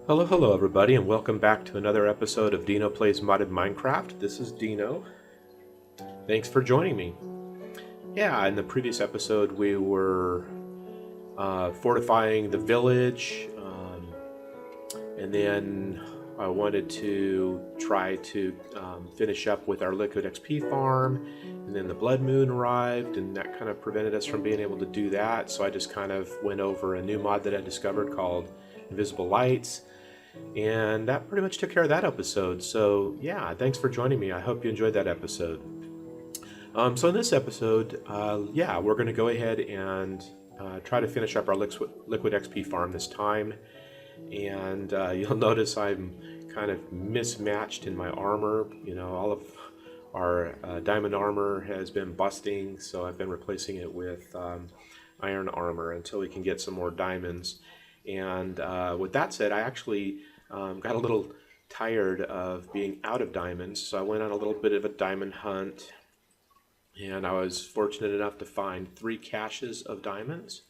Hello everybody, and welcome back to another episode of Dino Plays Modded Minecraft. This is Dino. Thanks for joining me. Yeah, in the previous episode we were fortifying the village, and then I wanted to try to finish up with our liquid XP farm, and then the blood moon arrived, and that kind of prevented us from being able to do that, so I just kind of went over a new mod that I discovered called Invisible Lights. And that pretty much took care of that episode. So yeah, thanks for joining me. I hope you enjoyed that episode. So in this episode, yeah, we're going to go ahead and try to finish up our liquid XP farm this time. And you'll notice I'm kind of mismatched in my armor. You know, all of our diamond armor has been busting, so I've been replacing it with iron armor until we can get some more diamonds. And with that said, I actually got a little tired of being out of diamonds, so I went on a little bit of a diamond hunt, and I was fortunate enough to find 3 caches of diamonds.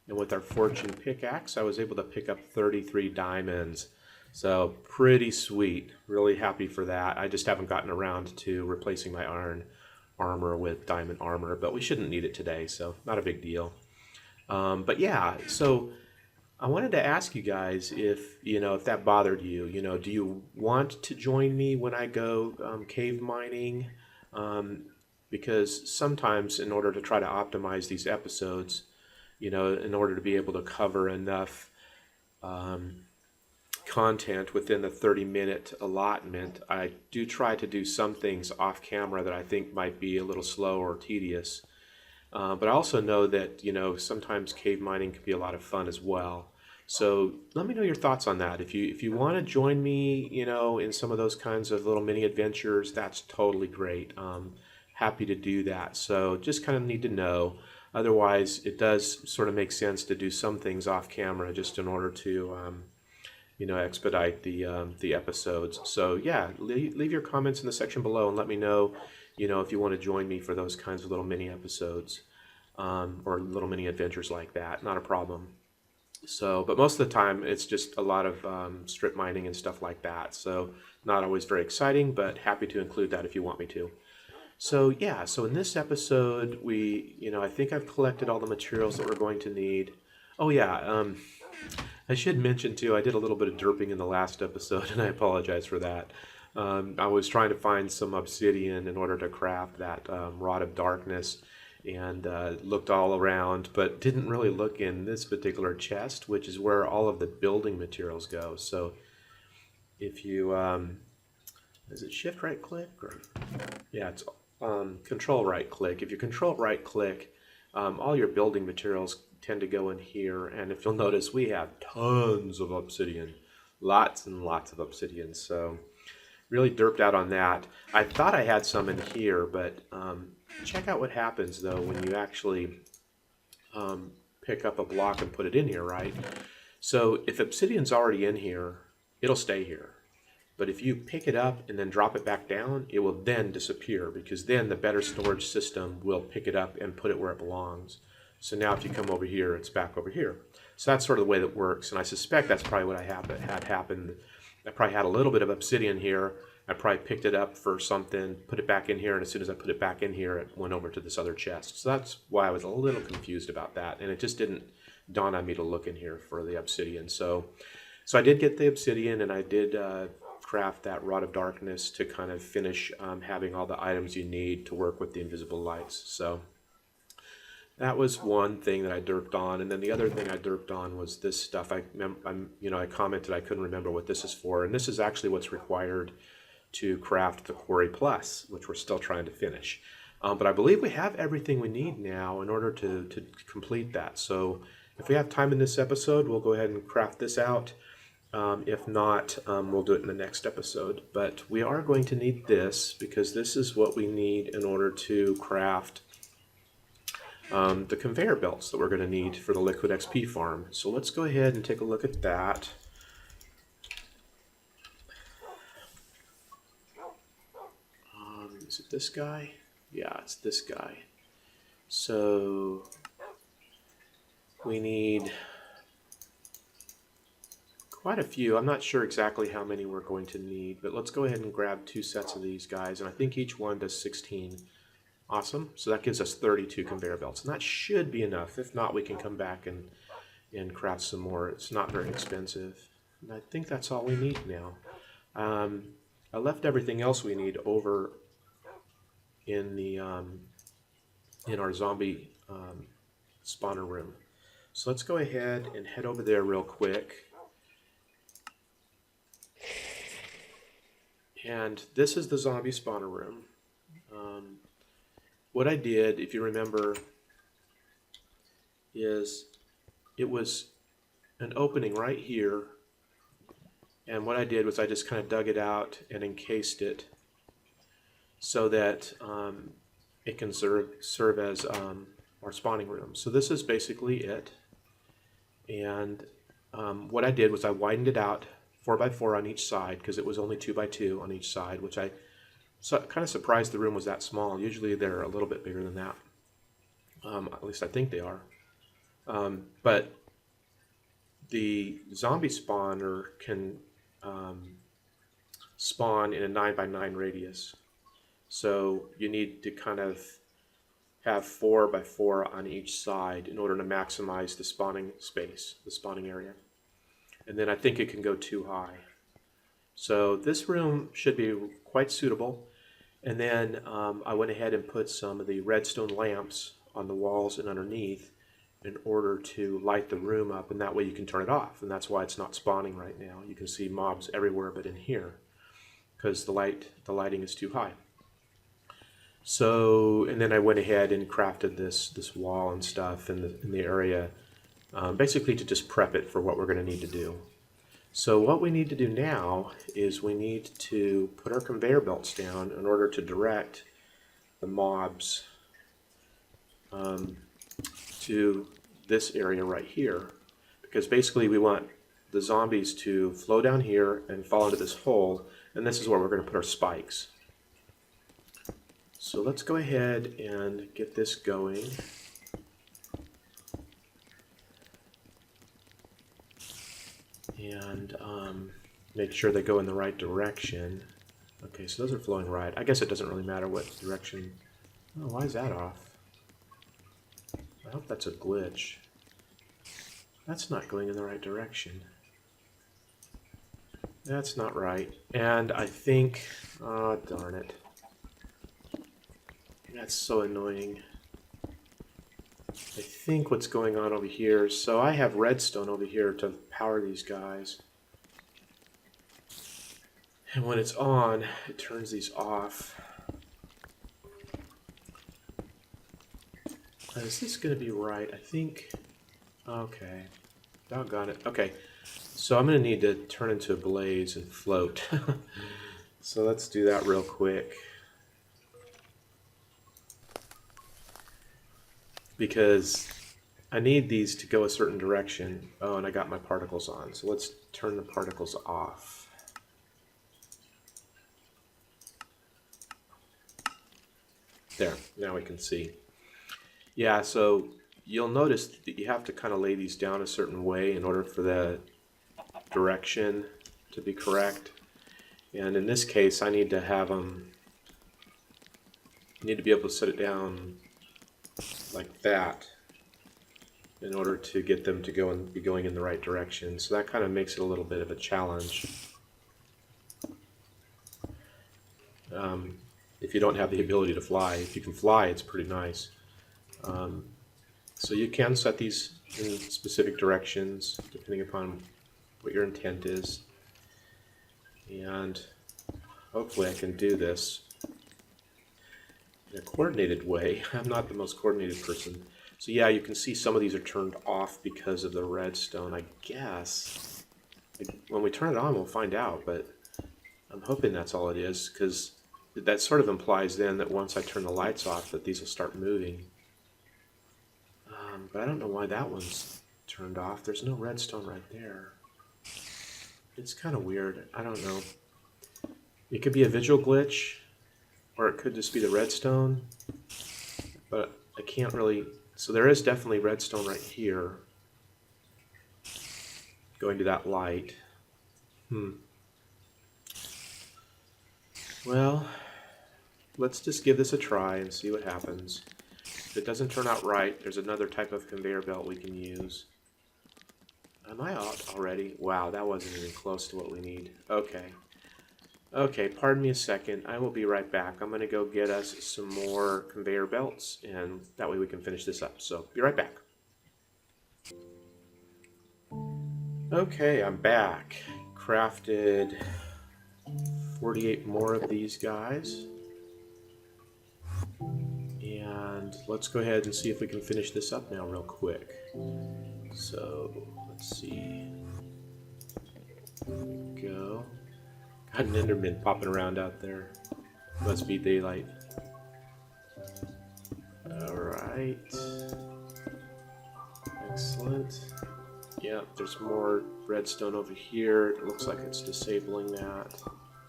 And with our fortune pickaxe, I was able to pick up 33 diamonds. So pretty sweet. Really happy for that. I just haven't gotten around to replacing my iron armor with diamond armor, but we shouldn't need it today, so not a big deal. But yeah, so I wanted to ask you guys if that bothered you. Do you want to join me when I go cave mining? Because sometimes, in order to try to optimize these episodes, in order to be able to cover enough content within the 30-minute allotment, I do try to do some things off camera that I think might be a little slow or tedious. But I also know that, sometimes cave mining can be a lot of fun as well. So let me know your thoughts on that. If you want to join me, in some of those kinds of little mini adventures, that's totally great. Happy to do that. So just kind of need to know. Otherwise, it does sort of make sense to do some things off camera just in order to, expedite the episodes. So yeah, leave your comments in the section below and let me know, if you want to join me for those kinds of little mini episodes, or little mini adventures like that. Not a problem. So, but most of the time it's just a lot of strip mining and stuff like that. So not always very exciting, but happy to include that if you want me to. So yeah, so in this episode, I think I've collected all the materials that we're going to need. Oh yeah, I should mention too, I did a little bit of derping in the last episode, and I apologize for that. I was trying to find some obsidian in order to craft that rod of darkness, and looked all around, but didn't really look in this particular chest, which is where all of the building materials go. So if you, is it shift right click? Or, yeah, it's control right click. If you control right click, all your building materials tend to go in here, and if you'll notice, we have tons of obsidian, lots and lots of obsidian. So really derped out on that. I thought I had some in here, but check out what happens though when you actually pick up a block and put it in here, right? So if obsidian's already in here, it'll stay here. But if you pick it up and then drop it back down, it will then disappear, because then the better storage system will pick it up and put it where it belongs. So now if you come over here, it's back over here. So that's sort of the way that works, and I suspect that's probably what had happened. I probably had a little bit of obsidian here. I probably picked it up for something, put it back in here, and as soon as I put it back in here, it went over to this other chest. So that's why I was a little confused about that, and it just didn't dawn on me to look in here for the obsidian. So I did get the obsidian, and I did craft that rod of darkness to kind of finish having all the items you need to work with the invisible lights. So that was one thing that I derped on, and then the other thing I derped on was this stuff. I commented I couldn't remember what this is for, and this is actually what's required to craft the Quarry Plus, which we're still trying to finish. But I believe we have everything we need now in order to complete that. So if we have time in this episode, we'll go ahead and craft this out. If not, we'll do it in the next episode. But we are going to need this, because this is what we need in order to craft the conveyor belts that we're going to need for the liquid XP farm. So let's go ahead and take a look at that. Is it this guy? Yeah, it's this guy. So we need quite a few. I'm not sure exactly how many we're going to need, but let's go ahead and grab 2 sets of these guys, and I think each one does 16. Awesome. So that gives us 32 conveyor belts, and that should be enough. If not, we can come back and craft some more. It's not very expensive. And I think that's all we need now. I left everything else we need over in the in our zombie spawner room. So let's go ahead and head over there real quick. And this is the zombie spawner room. What I did, if you remember, is it was an opening right here, and what I did was I just kind of dug it out and encased it so that it can serve as our spawning room. So this is basically it, and what I did was I widened it out 4x4 on each side because it was only 2x2 on each side, which I kind of surprised the room was that small. Usually they're a little bit bigger than that. At least I think they are. But the zombie spawner can spawn in a 9x9 radius. So you need to kind of have 4x4 on each side in order to maximize the spawning space, the spawning area. And then I think it can go too high. So this room should be quite suitable. And then I went ahead and put some of the redstone lamps on the walls and underneath in order to light the room up, and that way you can turn it off. And that's why it's not spawning right now. You can see mobs everywhere but in here because the lighting is too high. So, and then I went ahead and crafted this wall and stuff in the area, basically to just prep it for what we're going to need to do. So what we need to do now is we need to put our conveyor belts down in order to direct the mobs to this area right here, because basically we want the zombies to flow down here and fall into this hole, and this is where we're going to put our spikes. So let's go ahead and get this going. And make sure they go in the right direction. Okay, so those are flowing right. I guess it doesn't really matter what direction. Oh, why is that off? I hope that's a glitch. That's not going in the right direction. That's not right. And I think, oh darn it. That's so annoying. I think what's going on over here, so I have redstone over here to power these guys. And when it's on, it turns these off. Is this going to be right? I think, okay. Doggone it. Okay, so I'm going to need to turn into a blaze and float. So let's do that real quick. Because I need these to go a certain direction. Oh, and I got my particles on. So let's turn the particles off. There, now we can see. Yeah, so you'll notice that you have to kind of lay these down a certain way in order for the direction to be correct. And in this case, I need to have them, I need to be able to set it down like that in order to get them to go and be going in the right direction. So that kind of makes it a little bit of a challenge. If you don't have the ability to fly. If you can fly, it's pretty nice. So you can set these in specific directions depending upon what your intent is. And hopefully I can do this in a coordinated way. I'm not the most coordinated person. So yeah, you can see some of these are turned off because of the redstone, I guess. When we turn it on, we'll find out, but I'm hoping that's all it is, because that sort of implies then that once I turn the lights off that these will start moving. But I don't know why that one's turned off. There's no redstone right there. It's kind of weird. I don't know. It could be a visual glitch, or it could just be the redstone, but I can't really... So there is definitely redstone right here going to that light. Well, let's just give this a try and see what happens. If it doesn't turn out right, there's another type of conveyor belt we can use. Am I out already? Wow, that wasn't even close to what we need. Okay. Okay, pardon me a second. I will be right back. I'm going to go get us some more conveyor belts, and that way we can finish this up. So, be right back. Okay, I'm back. Crafted 48 more of these guys. And let's go ahead and see if we can finish this up now real quick. So, let's see. Go. Got an Enderman popping around out there. Must be daylight. Alright. Excellent. Yep, there's more redstone over here. It looks like it's disabling that.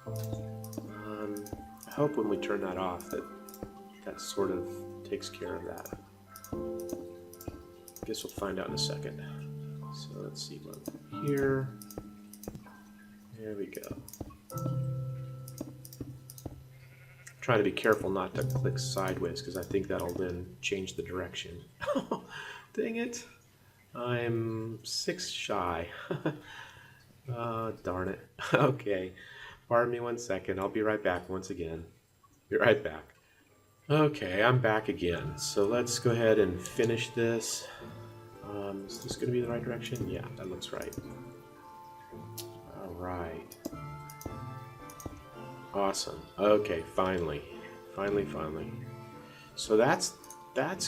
I hope when we turn that off that sort of takes care of that. Guess we'll find out in a second. So let's see what here. There we go. Trying to be careful not to click sideways because I think that'll then change the direction. Dang it. I'm 6 shy. Oh, darn it. Okay. Pardon me one second. I'll be right back once again. Be right back. Okay, I'm back again. So let's go ahead and finish this. Is this going to be the right direction? Yeah, that looks right. All right. Awesome. Okay, finally. Finally. So that's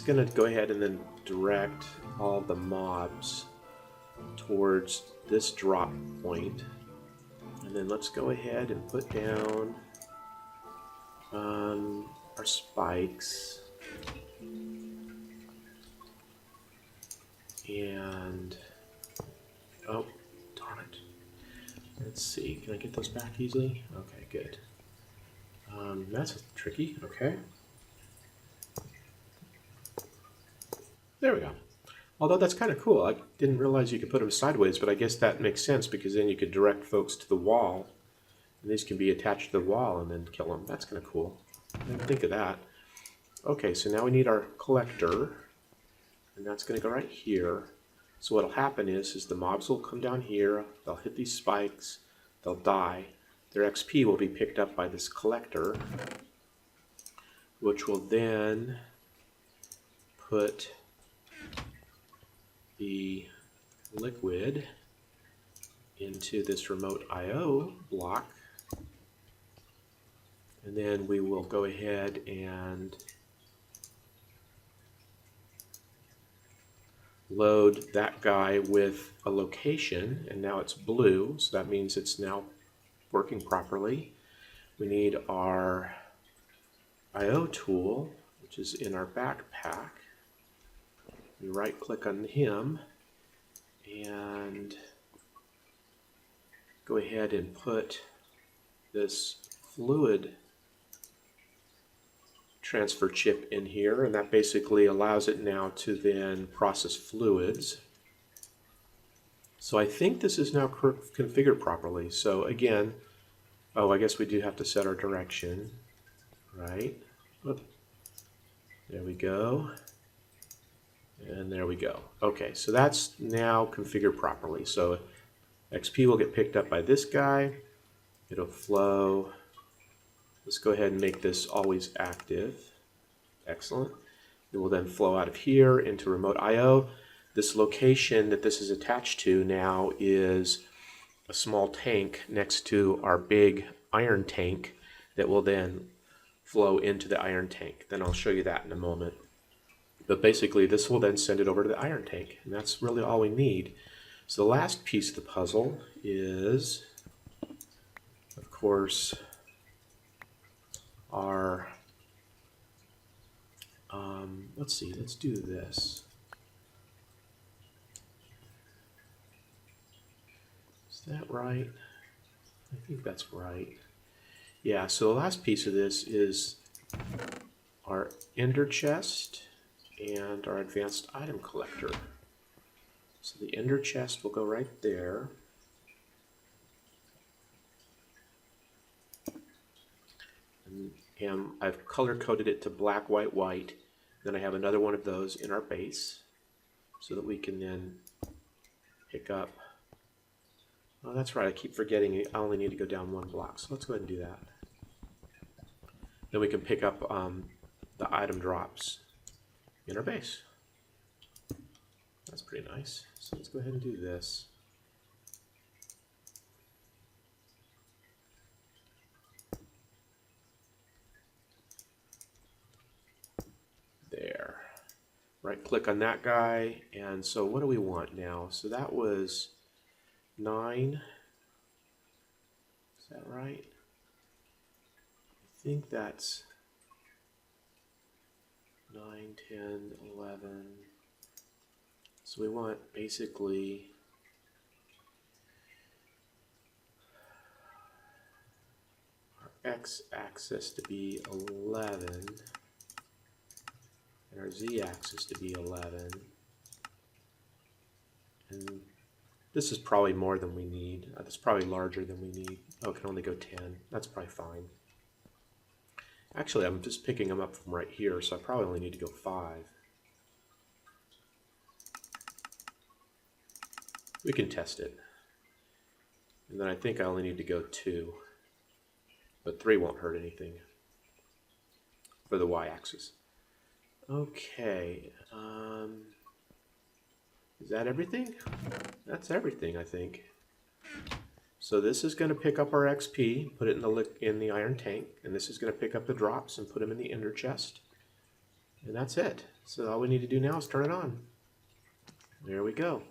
going to go ahead and then direct all the mobs towards this drop point. And then let's go ahead and put down our spikes. And oh, darn it. Let's see. Can I get those back easily? Okay, good. That's tricky. Okay. There we go. Although that's kind of cool. I didn't realize you could put them sideways, but I guess that makes sense because then you could direct folks to the wall. And these can be attached to the wall and then kill them. That's kind of cool. I didn't think of that. Okay, so now we need our collector. And that's going to go right here. So what'll happen is the mobs will come down here. They'll hit these spikes. They'll die. Their XP will be picked up by this collector, which will then put the liquid into this remote I/O block, and then we will go ahead and load that guy with a location, and now it's blue, so that means it's now working properly. We need our I/O tool, which is in our backpack. We right click on him and go ahead and put this fluid transfer chip in here, and that basically allows it now to then process fluids. So I think this is now configured properly. So again, oh, I guess we do have to set our direction, right? Oop. There we go. And there we go. Okay, so that's now configured properly. So XP will get picked up by this guy. It'll flow. Let's go ahead and make this always active. Excellent. It will then flow out of here into remote I/O. This location that this is attached to now is a small tank next to our big iron tank that will then flow into the iron tank. Then I'll show you that in a moment. But basically this will then send it over to the iron tank, and that's really all we need. So the last piece of the puzzle is, of course, our let's see, let's do this. Is that right? I think that's right. Yeah, so the last piece of this is our ender chest and our advanced item collector. So the ender chest will go right there. and I've color coded it to black, white, white. Then I have another one of those in our base so that we can then pick up. Oh, that's right, I keep forgetting I only need to go down one block, so let's go ahead and do that. Then we can pick up the item drops in our base. That's pretty nice. So let's go ahead and do this. There. Right click on that guy, and so what do we want now? So that was 9. Is that right? I think that's 9, 10, 11. So we want basically our x-axis to be 11 and our z-axis to be 11. And this is probably more than we need. That's probably larger than we need. Oh, it can only go 10. That's probably fine. Actually, I'm just picking them up from right here, so I probably only need to go 5. We can test it. And then I think I only need to go 2. But 3 won't hurt anything for the y-axis. Okay. Is that everything? That's everything, I think. So this is going to pick up our XP, put it in the iron tank, and this is going to pick up the drops and put them in the ender chest. And that's it. So all we need to do now is turn it on. There we go.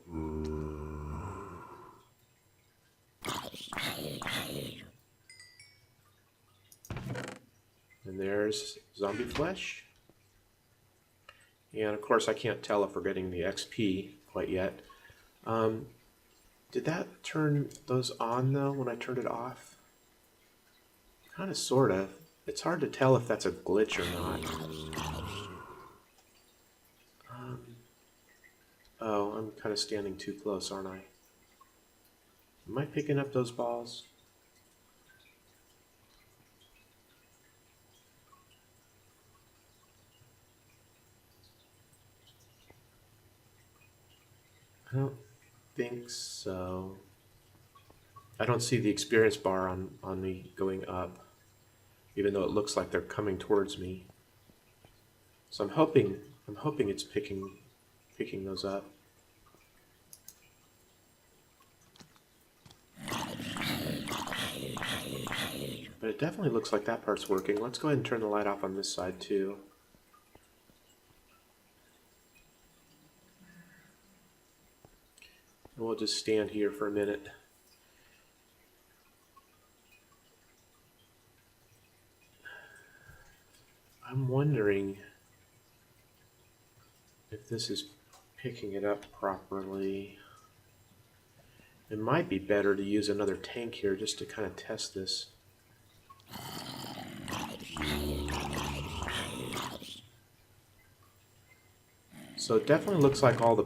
And there's zombie flesh. And of course I can't tell if we're getting the XP quite yet. Did that turn those on though when I turned it off? Kind of, sort of. It's hard to tell if that's a glitch or not. Oh, I'm kind of standing too close, aren't I? Am I picking up those balls? I don't think so. I don't see the experience bar on me going up, even though it looks like they're coming towards me. So I'm hoping it's picking those up. But it definitely looks like that part's working. Let's go ahead and turn the light off on this side too. And we'll just stand here for a minute. I'm wondering if this is picking it up properly. It might be better to use another tank here just to kind of test this. So it definitely looks like all the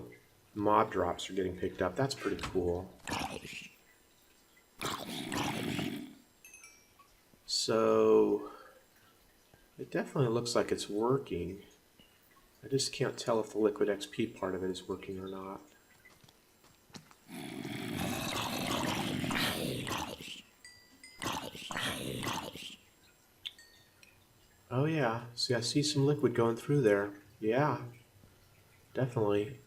mob drops are getting picked up. That's pretty cool. So it definitely looks like it's working. I just can't tell if the liquid XP part of it is working or not. Oh yeah, see, I see some liquid going through there. Yeah, definitely.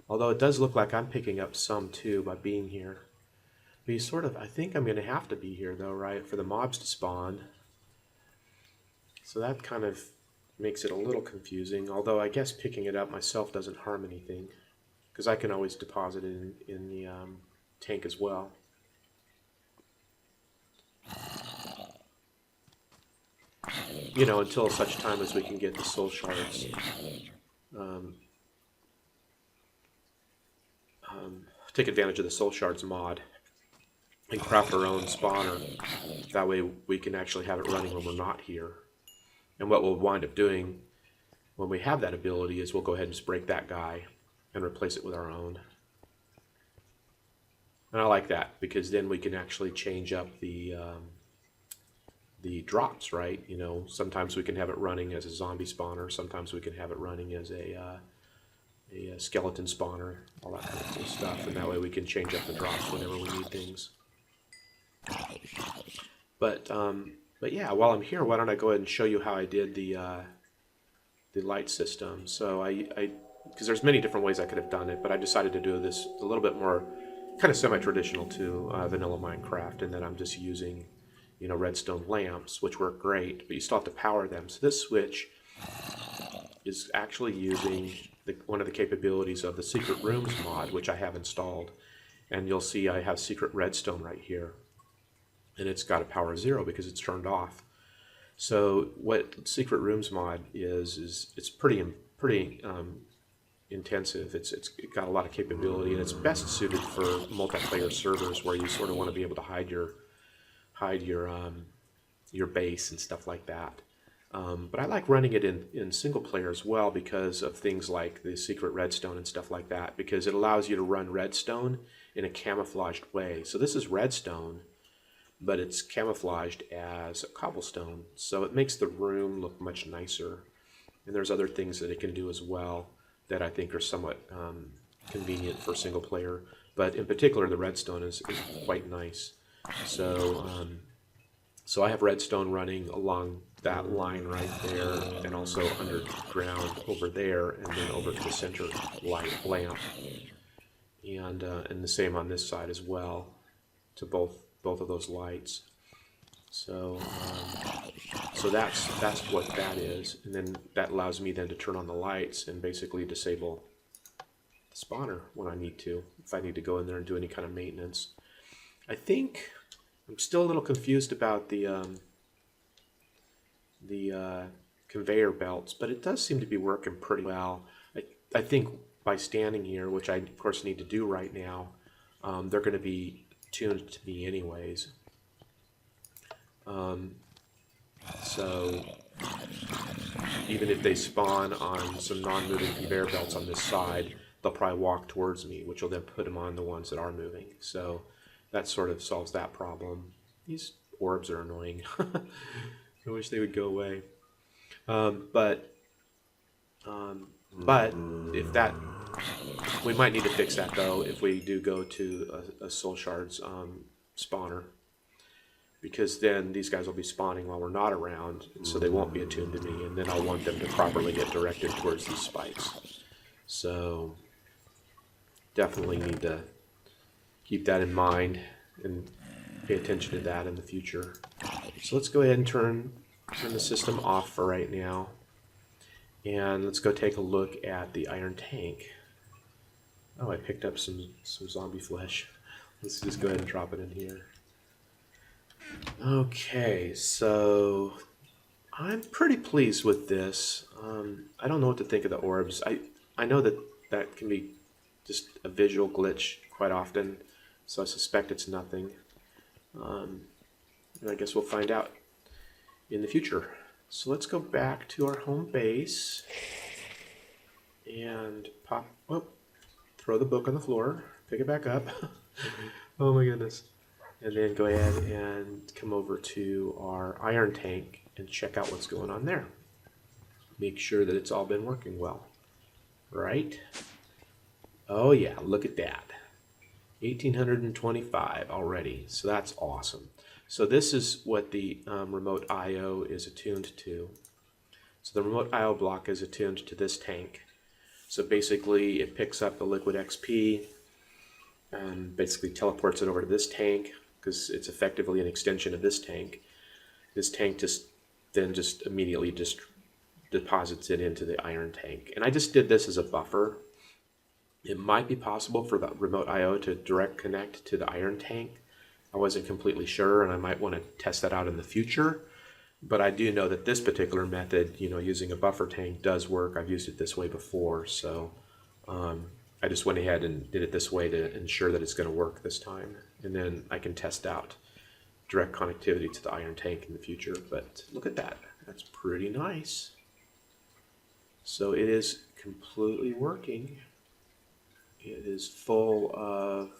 Although it does look like I'm picking up some too by being here. But you sort of, I think I'm going to have to be here though, right, for the mobs to spawn. So that kind of makes it a little confusing, although I guess picking it up myself doesn't harm anything, because I can always deposit it in the tank as well. You know, until such time as we can get the soul shards. Take advantage of the soul shards mod and craft our own spawner. That way we can actually have it running when we're not here. And what we'll wind up doing when we have that ability is we'll go ahead and just break that guy and replace it with our own. And I like that because then we can actually change up the the drops, right? You know, sometimes we can have it running as a zombie spawner, sometimes we can have it running as a skeleton spawner, all that kind of cool stuff, and that way we can change up the drops whenever we need things. But yeah, while I'm here, why don't I go ahead and show you how I did the light system. So because there's many different ways I could have done it, but I decided to do this a little bit more kind of semi-traditional to vanilla Minecraft, and then I'm just using, you know, redstone lamps, which work great, but you still have to power them. So this switch is actually using one of the capabilities of the Secret Rooms mod, which I have installed. And you'll see I have secret redstone right here. And it's got a power 0 because it's turned off. So what Secret Rooms mod is it's pretty intensive. It's got a lot of capability, and it's best suited for multiplayer servers where you sort of want to be able to hide your base and stuff like that. But I like running it in single player as well because of things like the secret redstone and stuff like that, because it allows you to run redstone in a camouflaged way. So this is redstone, but it's camouflaged as a cobblestone. So it makes the room look much nicer. And there's other things that it can do as well that I think are somewhat convenient for single player. But in particular, the redstone is quite nice. So, so I have redstone running along that line right there, and also underground over there, and then over to the center lamp, and the same on this side as well, to both of those lights. So so that's what that is, and then that allows me then to turn on the lights and basically disable the spawner when I need to, if I need to go in there and do any kind of maintenance. I think I'm still a little confused about the conveyor belts, but it does seem to be working pretty well. I think by standing here, which I of course need to do right now, they're going to be tuned to me anyways. So even if they spawn on some non-moving conveyor belts on this side, they'll probably walk towards me, which will then put them on the ones that are moving. So that sort of solves that problem. These orbs are annoying. I wish they would go away. But if that, we might need to fix that though if we do go to a soul shards spawner, because then these guys will be spawning while we're not around, so they won't be attuned to me, and then I'll want them to properly get directed towards these spikes. So definitely need to keep that in mind and pay attention to that in the future. So let's go ahead and turn the system off for right now, and let's go take a look at the iron tank. Oh, I picked up some zombie flesh. Let's just go ahead and drop it in here. Okay, so I'm pretty pleased with this. I don't know what to think of the orbs. I know that can be just a visual glitch quite often, so I suspect it's nothing. And I guess we'll find out in the future. So let's go back to our home base and throw the book on the floor, pick it back up. Oh my goodness. And then go ahead and come over to our iron tank and check out what's going on there. Make sure that it's all been working well. Right? Oh yeah, look at that. 1825 already, so that's awesome. So this is what the remote I/O is attuned to. So the remote I/O block is attuned to this tank. So basically it picks up the liquid XP and basically teleports it over to this tank, because it's effectively an extension of this tank. This tank just immediately deposits it into the iron tank. And I just did this as a buffer. It might be possible for the remote I/O to direct connect to the iron tank. I wasn't completely sure, and I might want to test that out in the future. But I do know that this particular method, using a buffer tank, does work. I've used it this way before, so I just went ahead and did it this way to ensure that it's going to work this time. And then I can test out direct connectivity to the iron tank in the future. But look at that. That's pretty nice. So it is completely working. It is full of,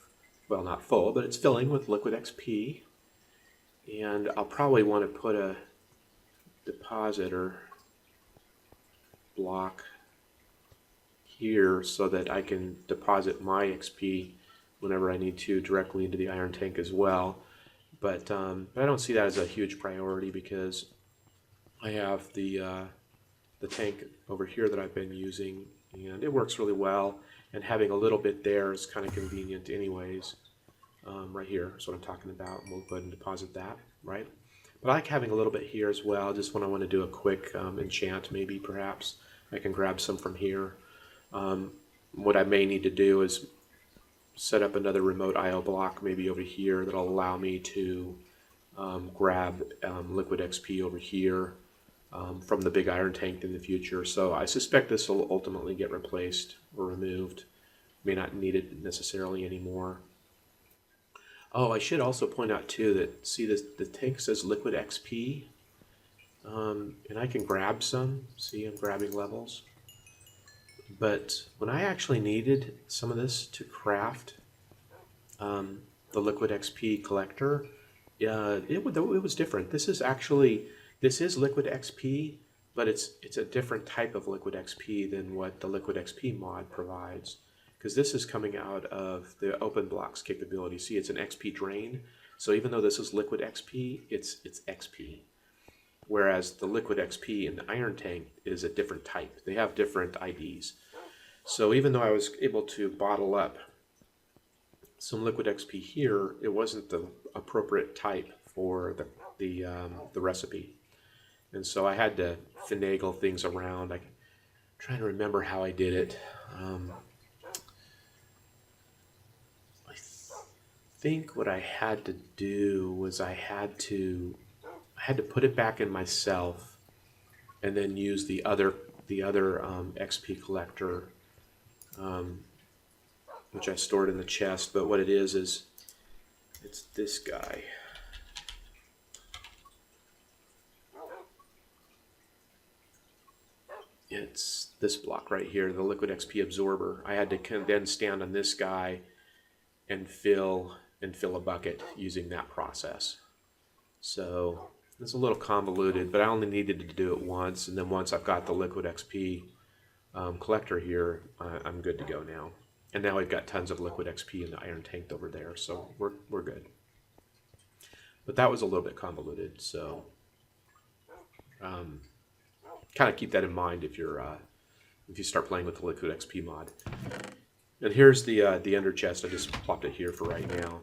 well, not full, but it's filling with liquid XP. And I'll probably want to put a depositor block here so that I can deposit my XP whenever I need to directly into the iron tank as well. But I don't see that as a huge priority because I have the tank over here that I've been using, and it works really well. And having a little bit there is kind of convenient anyways. Right here is what I'm talking about. We'll go ahead and deposit that, right? But I like having a little bit here as well, just when I want to do a quick enchant, maybe perhaps. I can grab some from here. What I may need to do is set up another remote IO block maybe over here that'll allow me to grab liquid XP over here from the big iron tank in the future. So I suspect this will ultimately get replaced or removed. May not need it necessarily anymore. Oh, I should also point out too that, see, this, the tank says liquid XP, and I can grab some. See, I'm grabbing levels. But when I actually needed some of this to craft the liquid XP collector, it was different. This is liquid XP, but it's a different type of liquid XP than what the liquid XP mod provides. Because this is coming out of the open blocks capability. See, it's an XP drain. So even though this is liquid XP, it's XP. Whereas the liquid XP in the iron tank is a different type. They have different IDs. So even though I was able to bottle up some liquid XP here, it wasn't the appropriate type for the recipe. And so I had to finagle things around. I'm trying to remember how I did it. I think what I had to do was I had to put it back in myself, and then use the other XP collector, which I stored in the chest. But what it is it's this guy. It's this block right here, the liquid XP absorber. I had to then stand on this guy and fill a bucket using that process. So it's a little convoluted, but I only needed to do it once, and then once I've got the liquid XP collector here, I'm good to go now. And now we've got tons of liquid XP in the iron tank over there, so we're good. But that was a little bit convoluted, so kind of keep that in mind if you start playing with the liquid XP mod. And here's the ender chest. I just plopped it here for right now,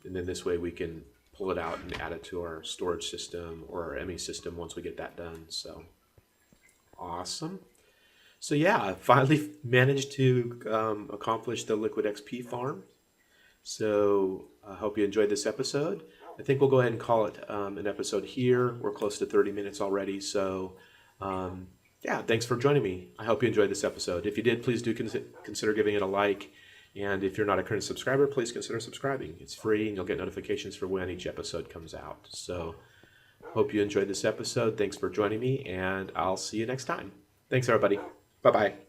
and then this way we can pull it out and add it to our storage system or our ME system once we get that done. So awesome. So yeah, I finally managed to accomplish the liquid XP farm. So I hope you enjoyed this episode. I think we'll go ahead and call it an episode here. We're close to 30 minutes already. So yeah, thanks for joining me. I hope you enjoyed this episode. If you did, please do consider giving it a like. And if you're not a current subscriber, please consider subscribing. It's free, and you'll get notifications for when each episode comes out. So hope you enjoyed this episode. Thanks for joining me, and I'll see you next time. Thanks, everybody. Bye-bye.